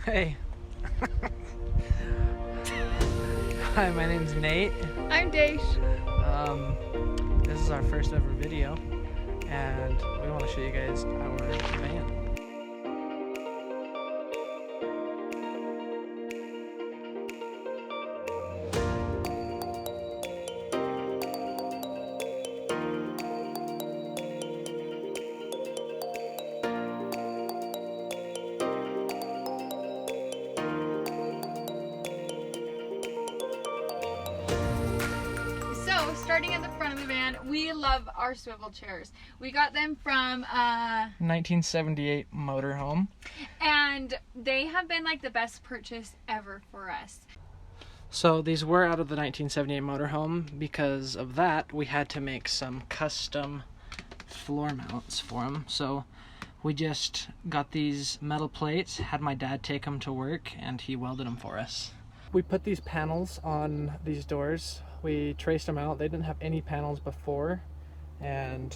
Hey. Hi, my name's Nate. I'm Daesh. This is our first ever video, and we want to show you guys our van. So, starting at the front of the van, we love our swivel chairs. We got them from 1978 motorhome. and they have been like the best purchase ever for us. So these were out of the 1978 motorhome. Because of that, we had to make some custom floor mounts for them. So we just got these metal plates, had my dad take them to work, and he welded them for us. We put these panels on these doors. We traced them out. They didn't have any panels before, and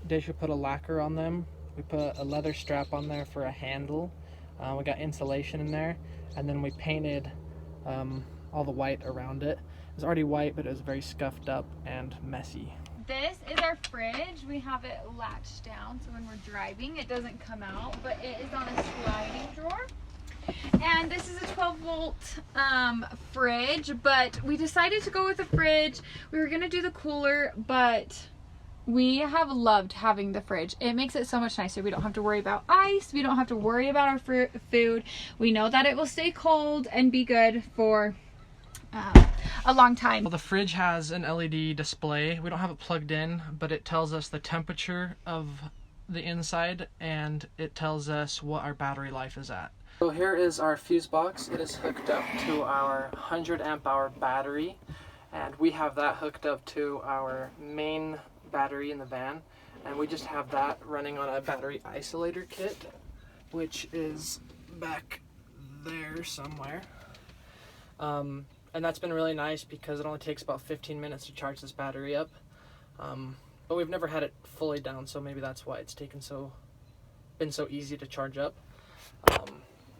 Daisha put a lacquer on them. We put a leather strap on there for a handle. We got insulation in there, and then we painted all the white around it. It was already white, but it was very scuffed up and messy. This is our fridge. We have it latched down so when we're driving it doesn't come out, but it is on a sliding drawer. And this is a 12-volt fridge, but we decided to go with a fridge. We were gonna do the cooler, but we have loved having the fridge. It makes it so much nicer. We don't have to worry about ice. We don't have to worry about our food. We know that it will stay cold and be good for a long time. Well, the fridge has an LED display. We don't have it plugged in, but it tells us the temperature of the inside, and it tells us what our battery life is at. So here is our fuse box. It is hooked up to our 100 amp hour battery, and we have that hooked up to our main battery in the van, and we just have that running on a battery isolator kit, which is back there somewhere. And that's been really nice because it only takes about 15 minutes to charge this battery up. But we've never had it fully down, so maybe that's why it's been so easy to charge up.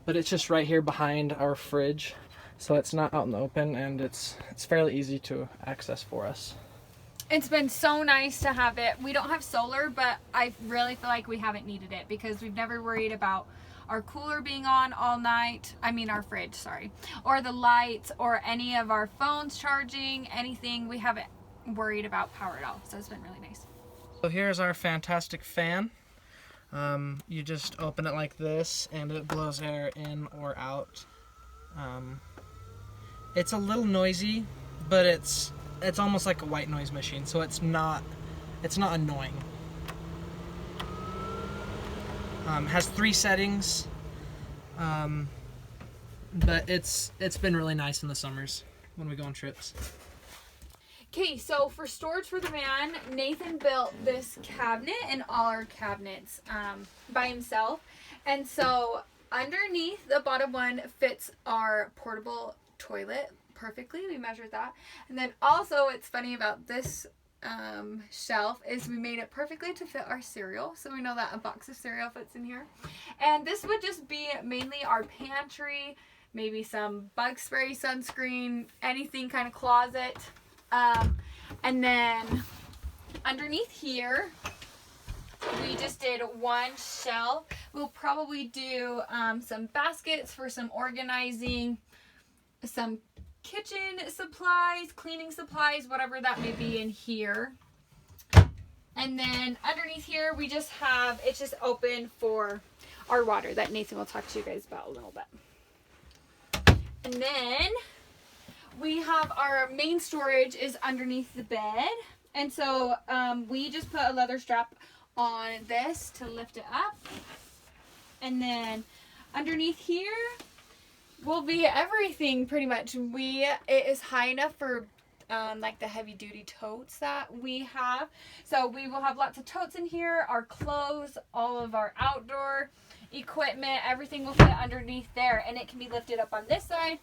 But it's just right here behind our fridge, so it's not out in the open, and it's fairly easy to access for us. It's been so nice to have it. We don't have solar, but I really feel like we haven't needed it because we've never worried about our cooler being on all night. I mean our fridge, sorry. Or the lights or any of our phones charging, anything. We haven't worried about power at all. So it's been really nice. So here's our fantastic fan. You just open it like this and it blows air in or out. It's a little noisy, but it's almost like a white noise machine, so it's not annoying. Has 3 settings, but it's been really nice in the summers when we go on trips. Okay, so for storage for the van, Nathan built this cabinet and all our cabinets by himself. And so underneath the bottom one fits our portable toilet perfectly. We measured that. And then also it's funny about this shelf is we made it perfectly to fit our cereal, so we know that a box of cereal fits in here. And this would just be mainly our pantry, maybe some bug spray, sunscreen, anything kind of closet. And then underneath here we just did one shelf. We'll probably do some baskets for some organizing, some kitchen supplies, cleaning supplies, whatever that may be in here. And then underneath here we just have, it's just open for our water that Nathan will talk to you guys about a little bit. And then we have our main storage is underneath the bed. And so we just put a leather strap on this to lift it up. And then underneath here will be everything pretty much. It is high enough for like the heavy duty totes that we have. So we will have lots of totes in here, our clothes, all of our outdoor equipment, everything will fit underneath there, and it can be lifted up on this side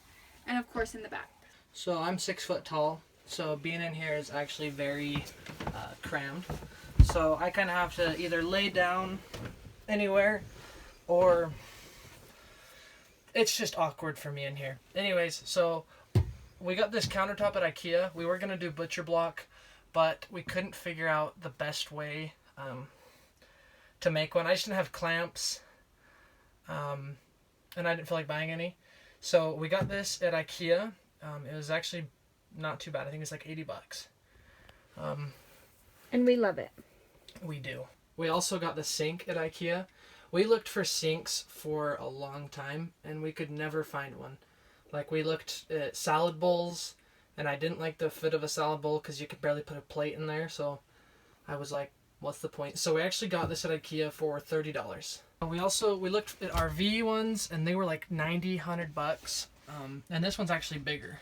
and of course in the back. So I'm 6 foot tall, so being in here is actually very crammed. So I kind of have to either lay down anywhere or it's just awkward for me in here. Anyways, so we got this countertop at IKEA. We were gonna do butcher block, but we couldn't figure out the best way to make one. I just didn't have clamps, and I didn't feel like buying any. So we got this at IKEA. It was actually not too bad. I think it's like $80. And we love it. We do. We also got the sink at IKEA. We looked for sinks for a long time, and we could never find one. Like, we looked at salad bowls, and I didn't like the fit of a salad bowl because you could barely put a plate in there, so I was like, what's the point? So we actually got this at IKEA for $30. We looked at RV ones, and they were like $90, $100. And this one's actually bigger.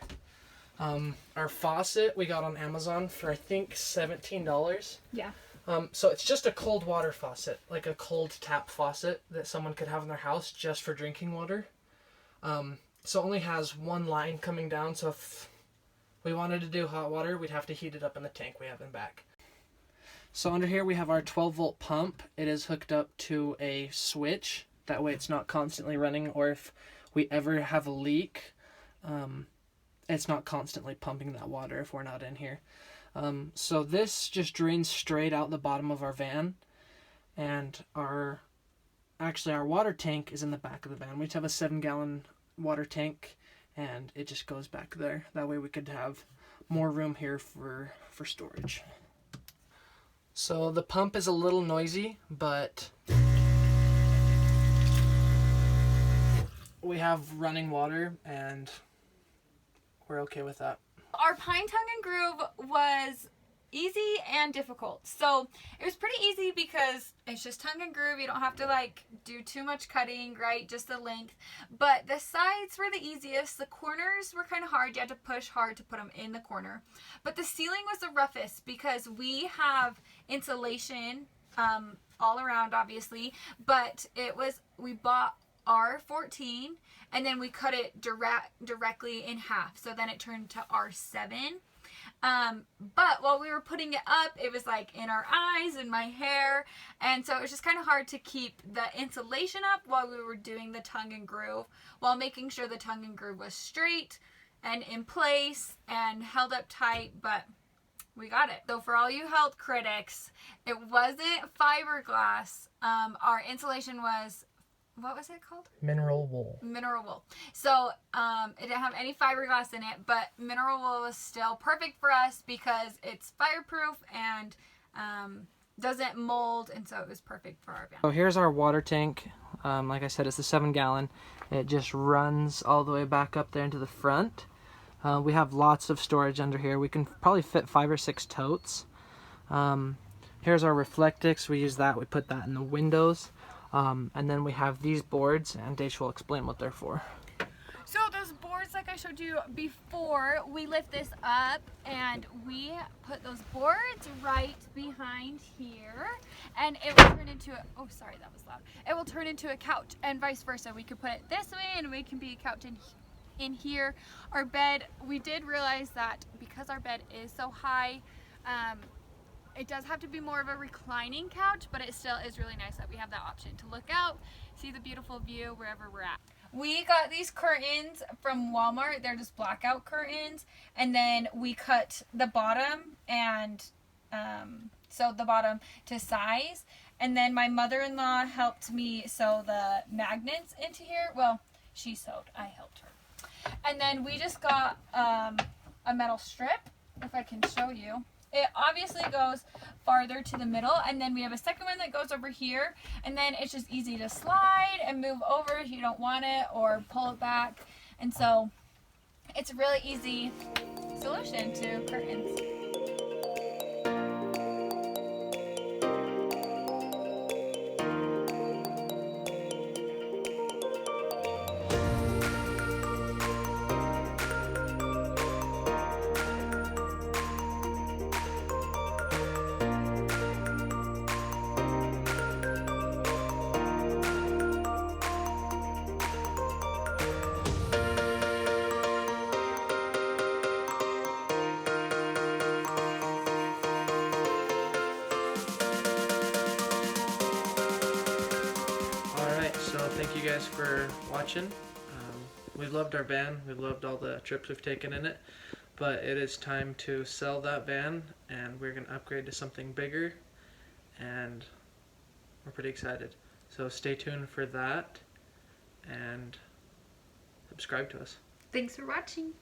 Our faucet we got on Amazon for, I think, $17. Yeah. So it's just a cold water faucet, like a cold tap faucet that someone could have in their house just for drinking water. So it only has one line coming down, so if we wanted to do hot water, we'd have to heat it up in the tank we have in back. So under here we have our 12-volt pump. It is hooked up to a switch. That way it's not constantly running, or if we ever have a leak, it's not constantly pumping that water if we're not in here. So this just drains straight out the bottom of our van, and our water tank is in the back of the van. We have a 7-gallon water tank, and it just goes back there. That way we could have more room here for storage. So the pump is a little noisy, but we have running water, and we're okay with that. Our Pine Tongue and Groove was easy and difficult. So it was pretty easy because it's just tongue and groove. You don't have to like do too much cutting, right? Just the length. But the sides were the easiest. The corners were kind of hard. You had to push hard to put them in the corner. But the ceiling was the roughest because we have insulation all around, obviously. But we bought R14 and then we cut it directly in half. So then it turned to R7. But while we were putting it up, it was like in our eyes and my hair. And so it was just kind of hard to keep the insulation up while we were doing the tongue and groove, while making sure the tongue and groove was straight and in place and held up tight. But we got it. So for all you health critics, it wasn't fiberglass. Our insulation was, what was it called? Mineral wool. Mineral wool. So it didn't have any fiberglass in it, but mineral wool was still perfect for us because it's fireproof and doesn't mold, and so it was perfect for our van. So here's our water tank. Like I said, it's the 7-gallon. It just runs all the way back up there into the front. We have lots of storage under here. We can probably fit 5 or 6 totes. Here's our Reflectix. We use that. We put that in the windows. And then we have these boards, and Daisha will explain what they're for. So those boards, like I showed you before, we lift this up and we put those boards right behind here, and it will turn into a, oh sorry, that was loud. It will turn into a couch, and vice versa. We could put it this way and we can be a couch in here. Our bed, we did realize that because our bed is so high, it does have to be more of a reclining couch, but it still is really nice that we have that option to look out, see the beautiful view wherever we're at. We got these curtains from Walmart. They're just blackout curtains, and then we cut the bottom and sewed the bottom to size, and then my mother-in-law helped me sew the magnets into here. Well, she sewed, I helped her. And then we just got a metal strip, if I can show you. It obviously goes farther to the middle, and then we have a second one that goes over here, and then it's just easy to slide and move over if you don't want it, or pull it back. And so it's a really easy solution to curtains. Thank you guys for watching. We loved our van. We loved all the trips we've taken in it. But it is time to sell that van, and we're going to upgrade to something bigger. And we're pretty excited. So stay tuned for that, and subscribe to us. Thanks for watching.